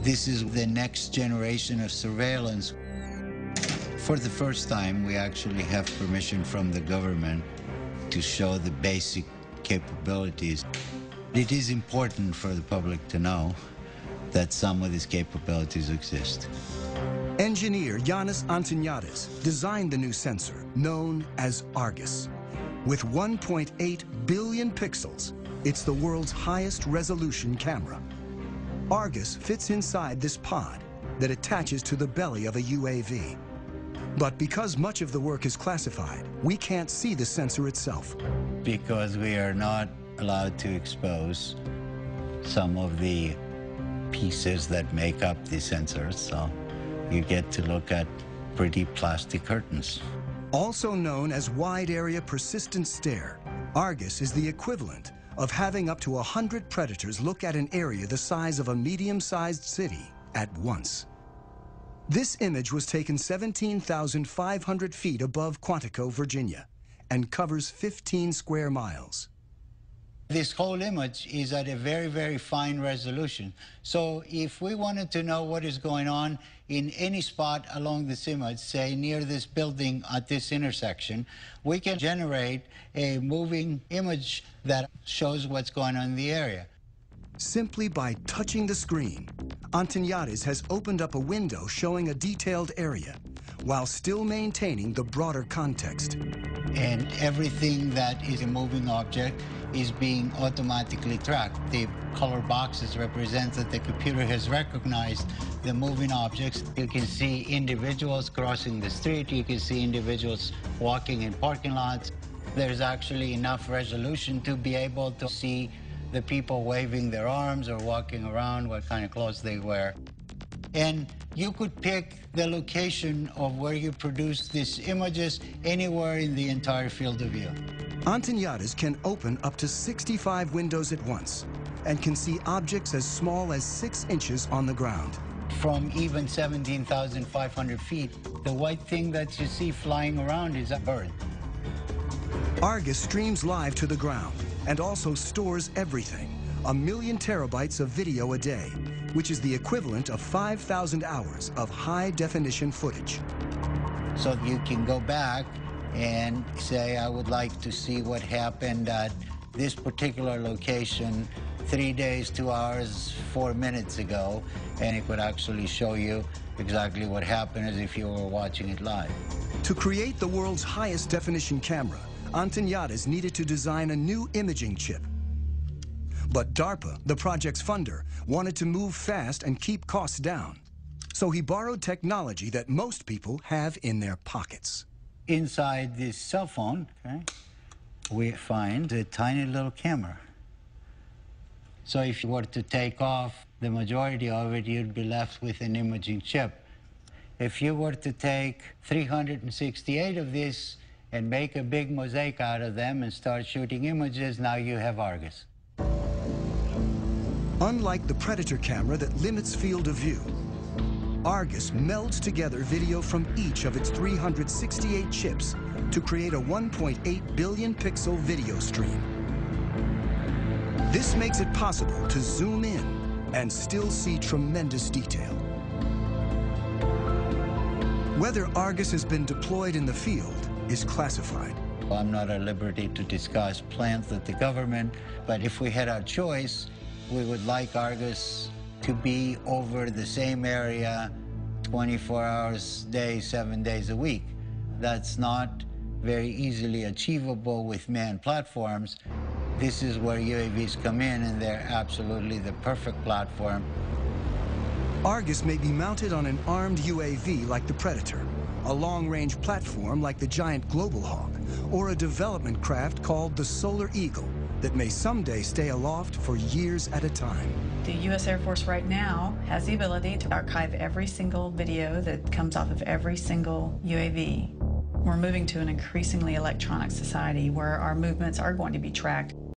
This is the next generation of surveillance. For the first time, we actually have permission from the government to show the basic capabilities. It is important for the public to know that some of these capabilities exist. Engineer Yanis Antoniadis designed the new sensor, known as ARGUS. With 1.8 billion pixels, it's the world's highest resolution camera. ARGUS fits inside this pod that attaches to the belly of a UAV. But because much of the work is classified, we can't see the sensor itself. Because we are not allowed to expose some of the pieces that make up the sensors, so you get to look at pretty plastic curtains. Also known as wide area persistent stare, ARGUS is the equivalent of having up to 100 predators look at an area the size of a medium-sized city at once. This image was taken 17,500 feet above Quantico, Virginia, and covers 15 square miles. This whole image is at a very, very fine resolution. So if we wanted to know what is going on in any spot along this image, say near this building at this intersection, we can generate a moving image that shows what's going on in the area. Simply by touching the screen, Antoniadis has opened up a window showing a detailed area, while still maintaining the broader context. And everything that is a moving object is being automatically tracked. The color boxes represent that the computer has recognized the moving objects. You can see individuals crossing the street. You can see individuals walking in parking lots. There's actually enough resolution to be able to see the people waving their arms or walking around, what kind of clothes they wear. And you could pick the location of where you produce these images anywhere in the entire field of view. Antoniadis can open up to 65 windows at once and can see objects as small as 6 inches on the ground. From even 17,500 feet, the white thing that you see flying around is a bird. ARGUS streams live to the ground and also stores everything, 1 million terabytes of video a day, which is the equivalent of 5,000 hours of high-definition footage. So you can go back and say, I would like to see what happened at this particular location 3 days, 2 hours, 4 minutes ago, and it would actually show you exactly what happened as if you were watching it live. To create the world's highest definition camera, Antoniadis needed to design a new imaging chip. But DARPA, the project's funder, wanted to move fast and keep costs down. So he borrowed technology that most people have in their pockets. Inside this cell phone, we find a tiny little camera. So if you were to take off the majority of it, you'd be left with an imaging chip. If you were to take 368 of these and make a big mosaic out of them and start shooting images, now you have ARGUS. Unlike the Predator camera that limits field of view, ARGUS melds together video from each of its 368 chips to create a 1.8 billion pixel video stream. This makes it possible to zoom in and still see tremendous detail. Whether ARGUS has been deployed in the field is classified. I'm not at liberty to discuss plans of the government, but if we had our choice, we would like ARGUS to be over the same area 24 hours a day, 7 days a week. That's not very easily achievable with manned platforms. This is where UAVs come in, and they're absolutely the perfect platform. ARGUS may be mounted on an armed UAV like the Predator, a long-range platform like the giant Global Hawk, or a development craft called the Solar Eagle that may someday stay aloft for years at a time. The U.S. Air Force right now has the ability to archive every single video that comes off of every single UAV. We're moving to an increasingly electronic society where our movements are going to be tracked.